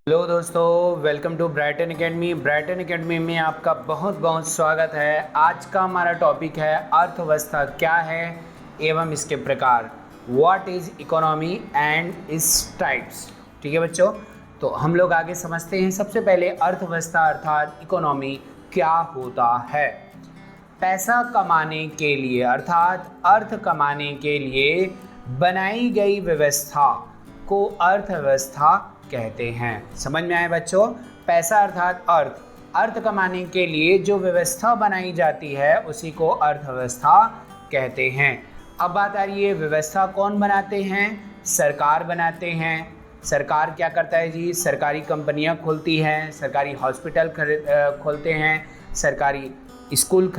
Hello दोस्तों, welcome to Brighton academy. Brighton academy में आपका बहुत बहुत स्वागत है। आज का हमारा टॉपिक है अर्थव्यवस्था क्या है एवं इसके प्रकार। What is economy and its types. ठीक है बच्चों, तो हम लोग आगे समझते हैं। सबसे पहले अर्थव्यवस्था अर्थात इकोनॉमी क्या होता है। पैसा कमाने के लिए अर्थात अर्थ कमाने के लिए बनाई गई व्यवस्था को अर्थव्यवस्था कहते हैं। समझ में आए बच्चों? पैसा अर्थात अर्थ कमाने के लिए जो व्यवस्था बनाई जाती है उसी को अर्थव्यवस्था कहते हैं। अब बात आ रही है, व्यवस्था कौन बनाते हैं? सरकार बनाते हैं। सरकार क्या करता है जी? सरकारी कंपनियां खोलती हैं, सरकारी हॉस्पिटल खोलते हैं, सरकारी स्कूल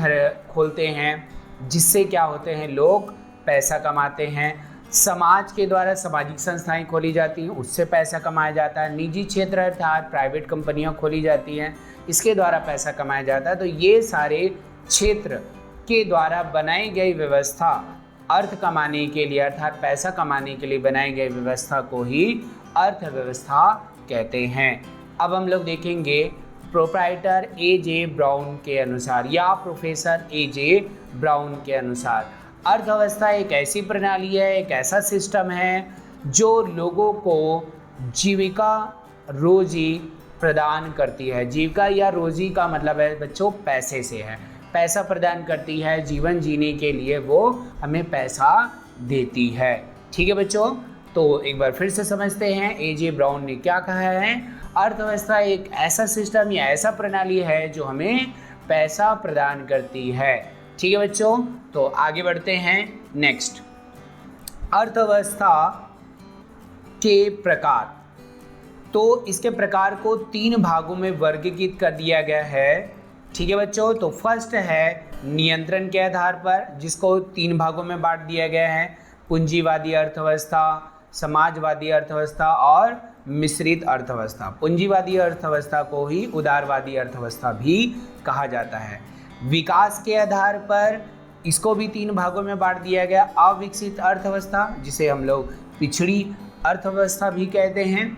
खोलते हैं, जिससे क्या होते हैं, लोग पैसा कमाते हैं। समाज के द्वारा सामाजिक संस्थाएं खोली जाती हैं, उससे पैसा कमाया जाता है। निजी क्षेत्र अर्थात प्राइवेट कंपनियां खोली जाती हैं, इसके द्वारा पैसा कमाया जाता है। तो ये सारे क्षेत्र के द्वारा बनाई गई व्यवस्था अर्थ कमाने के लिए अर्थात पैसा कमाने के लिए बनाई गई व्यवस्था को ही अर्थव्यवस्था कहते हैं। अब हम लोग देखेंगे प्रोप्राइटर ए.जे. ब्राउन के अनुसार या प्रोफेसर ए.जे. ब्राउन के अनुसार अर्थव्यवस्था एक ऐसी प्रणाली है, एक ऐसा सिस्टम है जो लोगों को जीविका रोजी प्रदान करती है। जीविका या रोजी का मतलब है बच्चों पैसे से है। पैसा प्रदान करती है, जीवन जीने के लिए वो हमें पैसा देती है। ठीक है बच्चों, तो एक बार फिर से समझते हैं ए.जे. ब्राउन ने क्या कहा है। अर्थव्यवस्था एक ऐसा सिस्टम या ऐसा प्रणाली है जो हमें पैसा प्रदान करती है। ठीक है बच्चों, तो आगे बढ़ते हैं। नेक्स्ट, अर्थव्यवस्था के प्रकार। तो इसके प्रकार को 3 भागों में वर्गीकृत कर दिया गया है। ठीक है बच्चों, तो फर्स्ट है नियंत्रण के आधार पर, जिसको 3 भागों में बांट दिया गया है। पूंजीवादी अर्थव्यवस्था, समाजवादी अर्थव्यवस्था और मिश्रित अर्थव्यवस्था। पूंजीवादी अर्थव्यवस्था को ही उदारवादी अर्थव्यवस्था भी कहा जाता है। विकास के आधार पर इसको भी 3 भागों में बांट दिया गया। अविकसित अर्थव्यवस्था, जिसे हम लोग पिछड़ी अर्थव्यवस्था भी कहते हैं,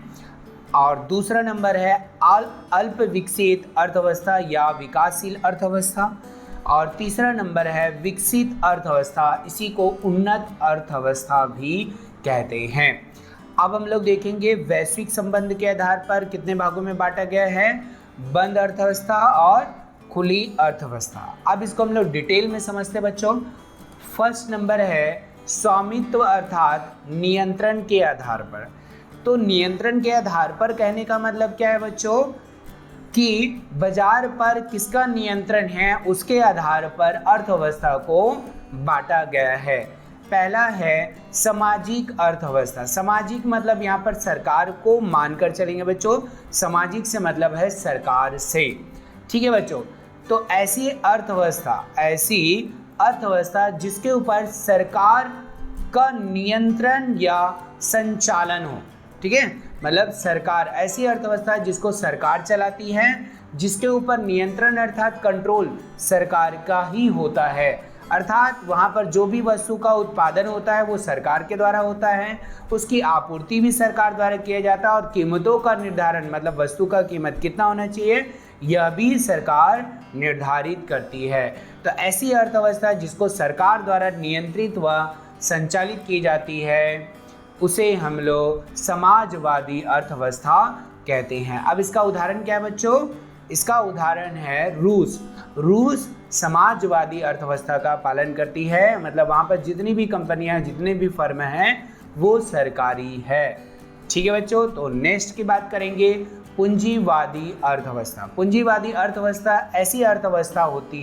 और दूसरा नंबर है अल्प विकसित अर्थव्यवस्था या विकासशील अर्थव्यवस्था, और तीसरा नंबर है विकसित अर्थव्यवस्था, इसी को उन्नत अर्थव्यवस्था भी कहते हैं। अब हम लोग देखेंगे वैश्विक संबंध के आधार पर कितने भागों में बांटा गया है। बंद अर्थव्यवस्था और खुली अर्थव्यवस्था। अब इसको हम लोग डिटेल में समझते हैं बच्चों। फर्स्ट नंबर है स्वामित्व अर्थात नियंत्रण के आधार पर। तो नियंत्रण के आधार पर कहने का मतलब क्या है बच्चों, कि बाजार पर किसका नियंत्रण है उसके आधार पर अर्थव्यवस्था को बांटा गया है। पहला है सामाजिक अर्थव्यवस्था। सामाजिक मतलब यहाँ पर सरकार को मानकर चलेंगे बच्चों। सामाजिक से मतलब है सरकार से। ठीक है बच्चों, तो ऐसी अर्थव्यवस्था जिसके ऊपर सरकार का नियंत्रण या संचालन हो। ठीक है, मतलब सरकार, ऐसी अर्थव्यवस्था जिसको सरकार चलाती है, जिसके ऊपर नियंत्रण अर्थात कंट्रोल सरकार का ही होता है। अर्थात वहाँ पर जो भी वस्तु का उत्पादन होता है वो सरकार के द्वारा होता है, उसकी आपूर्ति भी सरकार द्वारा किया जाता है, और कीमतों का निर्धारण मतलब वस्तु का कीमत कितना होना चाहिए यह भी सरकार निर्धारित करती है। तो ऐसी अर्थव्यवस्था जिसको सरकार द्वारा नियंत्रित व संचालित की जाती है उसे हम लोग समाजवादी अर्थव्यवस्था कहते हैं। अब इसका उदाहरण क्या है बच्चों? इसका उदाहरण है रूस। रूस समाजवादी अर्थव्यवस्था का पालन करती है, मतलब वहाँ पर जितनी भी कंपनियां, जितने भी फर्म हैं वो सरकारी है। ठीक है बच्चों, तो नेक्स्ट की बात करेंगे पूंजीवादी अर्थव्यवस्था। पूंजीवादी अर्थव्यवस्था ऐसी अर्थव्यवस्था होती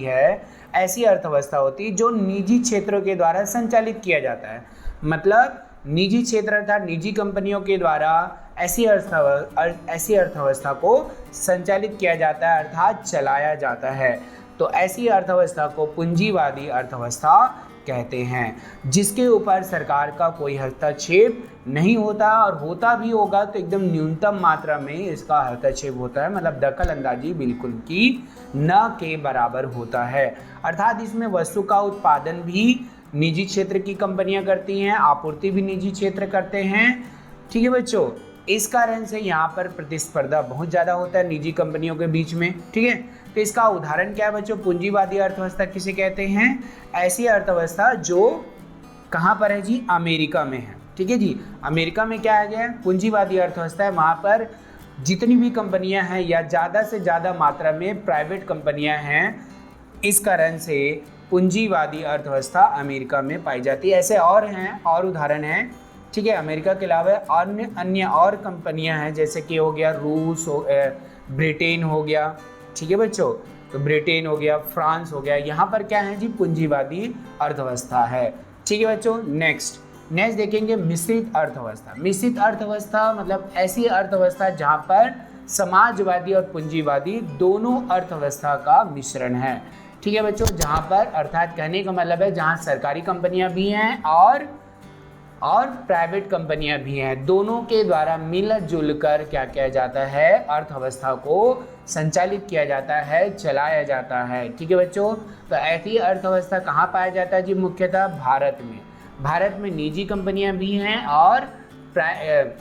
है जो निजी क्षेत्रों के द्वारा संचालित किया जाता है। मतलब निजी क्षेत्र अर्थात निजी कंपनियों के द्वारा ऐसी अर्थव्यवस्था को संचालित किया जाता है अर्थात चलाया जाता है। तो ऐसी अर्थव्यवस्था को पूंजीवादी अर्थव्यवस्था कहते हैं, जिसके ऊपर सरकार का कोई हस्तक्षेप नहीं होता, और होता भी होगा तो एकदम न्यूनतम मात्रा में इसका हस्तक्षेप होता है, मतलब दखल अंदाजी बिल्कुल की न के बराबर होता है। अर्थात इसमें वस्तु का उत्पादन भी निजी क्षेत्र की कंपनियां करती हैं, आपूर्ति भी निजी क्षेत्र करते हैं। ठीक है बच्चों, इस कारण से यहाँ पर प्रतिस्पर्धा बहुत ज़्यादा होता है निजी कंपनियों के बीच में, ठीक है। तो इसका उदाहरण क्या है बच्चों, पूंजीवादी अर्थव्यवस्था किसे कहते हैं, ऐसी अर्थव्यवस्था जो कहाँ पर है जी, अमेरिका में है, ठीक है जी। अमेरिका में क्या है गया, पूंजीवादी अर्थव्यवस्था है, वहाँ पर जितनी भी कंपनियां हैं या ज़्यादा से ज़्यादा मात्रा में प्राइवेट कंपनियां हैं, इस कारण से पूंजीवादी अर्थव्यवस्था अमेरिका में पाई जाती है। ऐसे और हैं, और उदाहरण हैं, ठीक है। अमेरिका के अलावा अन्य और कंपनियां हैं, जैसे कि हो गया रूस हो, ब्रिटेन हो गया, ठीक है बच्चों। तो ब्रिटेन हो गया, फ्रांस हो गया, यहाँ पर क्या है जी, पूंजीवादी अर्थव्यवस्था है, ठीक है बच्चों। नेक्स्ट देखेंगे मिश्रित अर्थव्यवस्था। मिश्रित अर्थव्यवस्था मतलब ऐसी अर्थव्यवस्था जहाँ पर समाजवादी और पूंजीवादी दोनों अर्थव्यवस्था का मिश्रण है, ठीक है बच्चों। जहाँ पर अर्थात कहने का मतलब है जहाँ सरकारी कंपनियां भी हैं और प्राइवेट कंपनियां भी हैं, दोनों के द्वारा मिलजुल कर क्या किया जाता है, अर्थव्यवस्था को संचालित किया जाता है, चलाया जाता है, ठीक है बच्चों। तो ऐसी अर्थव्यवस्था कहाँ पाया जाता है जी, मुख्यतः भारत में। भारत में निजी कंपनियां भी हैं और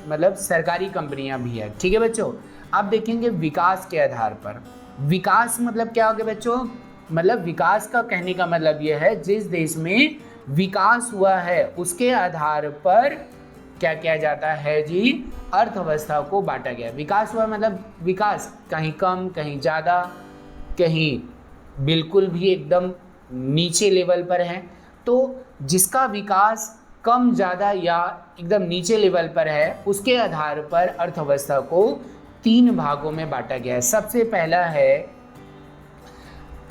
मतलब सरकारी कंपनियां भी हैं, ठीक है बच्चों। अब देखेंगे विकास के आधार पर। विकास मतलब क्या हो गया बच्चों, मतलब विकास का कहने का मतलब यह है जिस देश में विकास हुआ है उसके आधार पर क्या किया जाता है जी, अर्थव्यवस्था को बांटा गया। विकास हुआ मतलब विकास कहीं कम, कहीं ज़्यादा, कहीं बिल्कुल भी एकदम नीचे लेवल पर है। तो जिसका विकास कम, ज़्यादा या एकदम नीचे लेवल पर है, उसके आधार पर अर्थव्यवस्था को 3 भागों में बांटा गया है। सबसे पहला है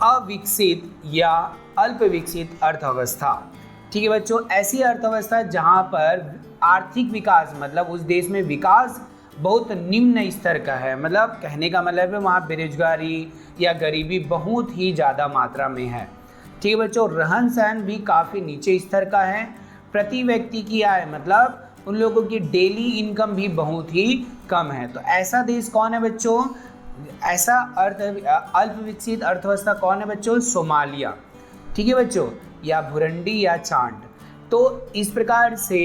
अविकसित या अल्प विकसित अर्थव्यवस्था, ठीक है बच्चों। ऐसी अर्थव्यवस्था जहां पर आर्थिक विकास मतलब उस देश में विकास बहुत निम्न स्तर का है, मतलब कहने का मतलब है वहाँ बेरोजगारी या गरीबी बहुत ही ज़्यादा मात्रा में है, ठीक है बच्चों। रहन सहन भी काफ़ी नीचे स्तर का है। प्रति व्यक्ति की आय मतलब उन लोगों की डेली इनकम भी बहुत ही कम है। तो ऐसा देश कौन है बच्चों, ऐसा अल्प विकसित अर्थव्यवस्था कौन है बच्चों, सोमालिया, ठीक है बच्चों, या बुरुंडी या चाड। तो इस प्रकार से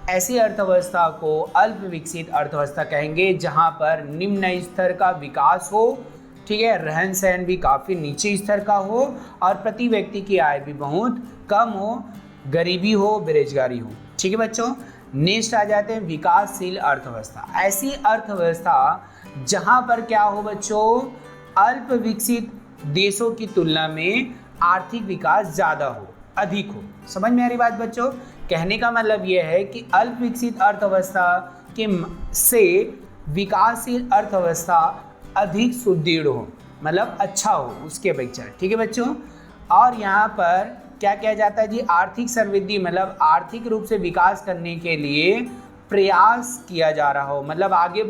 ऐसी अर्थव्यवस्था को अल्प विकसित अर्थव्यवस्था कहेंगे जहां पर निम्न स्तर का विकास हो, ठीक है, रहन सहन भी काफ़ी नीचे स्तर का हो और प्रति व्यक्ति की आय भी बहुत कम हो, गरीबी हो, बेरोजगारी हो, ठीक है बच्चों। नेक्स्ट आ जाते हैं विकासशील अर्थव्यवस्था। ऐसी अर्थव्यवस्था जहां पर क्या हो बच्चों, अल्प विकसित देशों की तुलना में आर्थिक विकास ज़्यादा हो, अधिक हो। समझ में आ रही बात बच्चों, कहने का मतलब यह है कि अल्प विकसित अर्थव्यवस्था के से विकासशील अर्थव्यवस्था अधिक सुदृढ़ हो, मतलब अच्छा हो उसके अपेक्षा, ठीक है बच्चों। और यहाँ पर क्या किया जाता है जी, आर्थिक समृद्धि मतलब आर्थिक रूप से विकास करने के लिए प्रयास किया जा रहा हो, मतलब आगे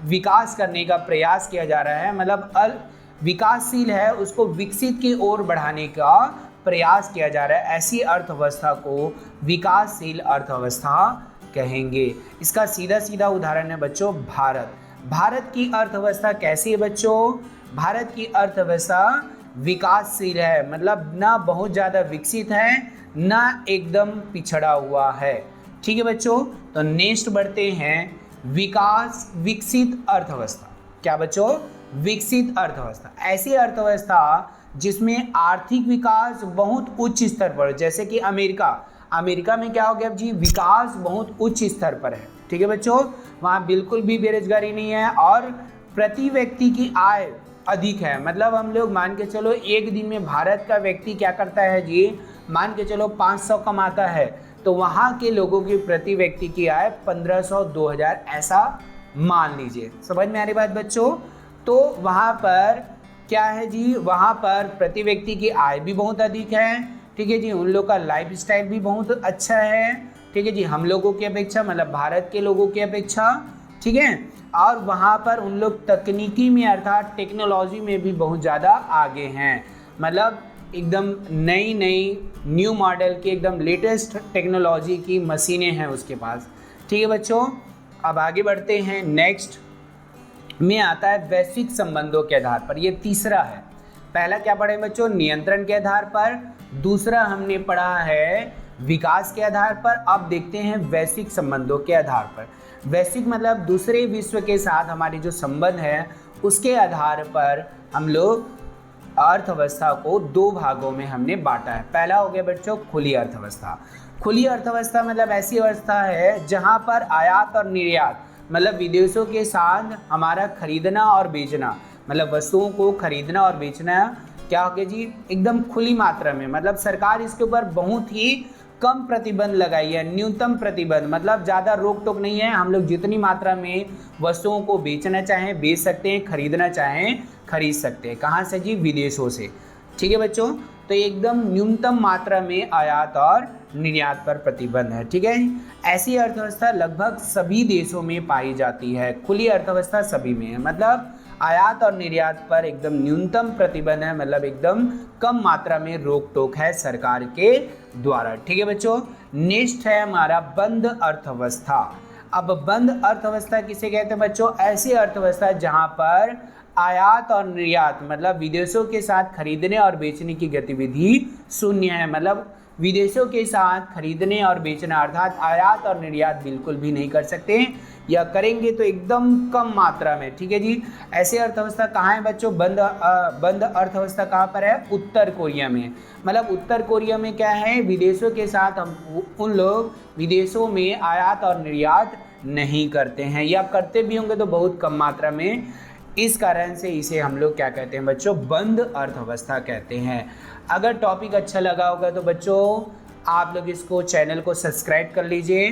विकास करने का प्रयास किया जा रहा है, मतलब विकासशील है उसको विकसित की ओर बढ़ाने का प्रयास किया जा रहा है। ऐसी अर्थव्यवस्था को विकासशील अर्थव्यवस्था कहेंगे। इसका सीधा सीधा उदाहरण है बच्चों भारत। भारत की अर्थव्यवस्था कैसी है बच्चों, भारत की अर्थव्यवस्था विकासशील है, मतलब ना बहुत ज़्यादा विकसित है ना एकदम पिछड़ा हुआ है, ठीक है बच्चों। तो नेक्स्ट बढ़ते हैं विकसित अर्थव्यवस्था। क्या बच्चों, विकसित अर्थव्यवस्था ऐसी अर्थव्यवस्था जिसमें आर्थिक विकास बहुत उच्च स्तर पर, जैसे कि अमेरिका में क्या हो गया जी, विकास बहुत उच्च स्तर पर है, ठीक है बच्चों। वहाँ बिल्कुल भी बेरोजगारी नहीं है और प्रति व्यक्ति की आय अधिक है, मतलब हम लोग मान के चलो एक दिन में भारत का व्यक्ति क्या करता है जी, मान के चलो 500 कमाता है, तो वहाँ के लोगों की प्रति व्यक्ति की आय 1500 2000 ऐसा मान लीजिए। समझ में आ रही बात बच्चों। तो वहाँ पर क्या है जी, वहाँ पर प्रति व्यक्ति की आय भी बहुत अधिक है, ठीक है जी। उन लोग का लाइफ स्टाइल भी बहुत अच्छा है, ठीक है जी, हम लोगों की अपेक्षा, मतलब भारत के लोगों की अपेक्षा, ठीक है। और वहाँ पर उन लोग तकनीकी में अर्थात टेक्नोलॉजी में भी बहुत ज़्यादा आगे हैं, मतलब एकदम नई न्यू मॉडल की एकदम लेटेस्ट टेक्नोलॉजी की मशीनें हैं उसके पास, ठीक है बच्चों। अब आगे बढ़ते हैं। नेक्स्ट में आता है वैश्विक संबंधों के आधार पर, ये तीसरा है। पहला क्या पढ़े बच्चों, नियंत्रण के आधार पर, दूसरा हमने पढ़ा है विकास के आधार पर, अब देखते हैं वैश्विक संबंधों के आधार पर। वैश्विक मतलब दूसरे विश्व के साथ हमारी जो संबंध है उसके आधार पर हम लोग अर्थव्यवस्था को दो भागों में हमने बांटा है। पहला हो गया बच्चों खुली अर्थव्यवस्था। खुली अर्थव्यवस्था मतलब ऐसी अवस्था है जहां पर आयात और निर्यात मतलब विदेशों के साथ हमारा खरीदना और बेचना, मतलब वस्तुओं को खरीदना और बेचना क्या हो गया जी, एकदम खुली मात्रा में। मतलब सरकार इसके ऊपर बहुत ही कम प्रतिबंध लगाई है, न्यूनतम प्रतिबंध, मतलब ज़्यादा रोक टोक नहीं है। हम लोग जितनी मात्रा में वस्तुओं को बेचना चाहें बेच सकते हैं, खरीदना चाहें खरीद सकते हैं। कहाँ से जी, विदेशों से। ठीक है बच्चों, तो एकदम न्यूनतम मात्रा में आयात और निर्यात पर प्रतिबंध है। ठीक है, ऐसी अर्थव्यवस्था लगभग सभी देशों में पाई जाती है। खुली अर्थव्यवस्था सभी में है, मतलब आयात और निर्यात पर एकदम न्यूनतम प्रतिबंध है, मतलब एकदम कम मात्रा में रोक टोक है सरकार के द्वारा। ठीक है बच्चों, नेक्स्ट है हमारा बंद अर्थव्यवस्था। अब बंद अर्थव्यवस्था किसे कहते हैं बच्चों, ऐसी अर्थव्यवस्था जहां पर आयात और निर्यात मतलब विदेशों के साथ खरीदने और बेचने की गतिविधि शून्य है। मतलब विदेशों के साथ खरीदने और बेचना अर्थात आयात और निर्यात बिल्कुल भी नहीं कर सकते, या करेंगे तो एकदम कम मात्रा में। ठीक है जी, ऐसे अर्थव्यवस्था कहाँ है बच्चों, बंद अर्थव्यवस्था कहाँ पर है, उत्तर कोरिया में। मतलब उत्तर कोरिया में क्या है, विदेशों के साथ हम उन लोग विदेशों में आयात और निर्यात नहीं करते हैं, या करते भी होंगे तो बहुत कम मात्रा में। इस कारण से इसे हम लोग क्या कहते हैं बच्चों, बंद अर्थव्यवस्था कहते हैं। अगर टॉपिक अच्छा लगा होगा तो बच्चों आप लोग इसको चैनल को सब्सक्राइब कर लीजिए।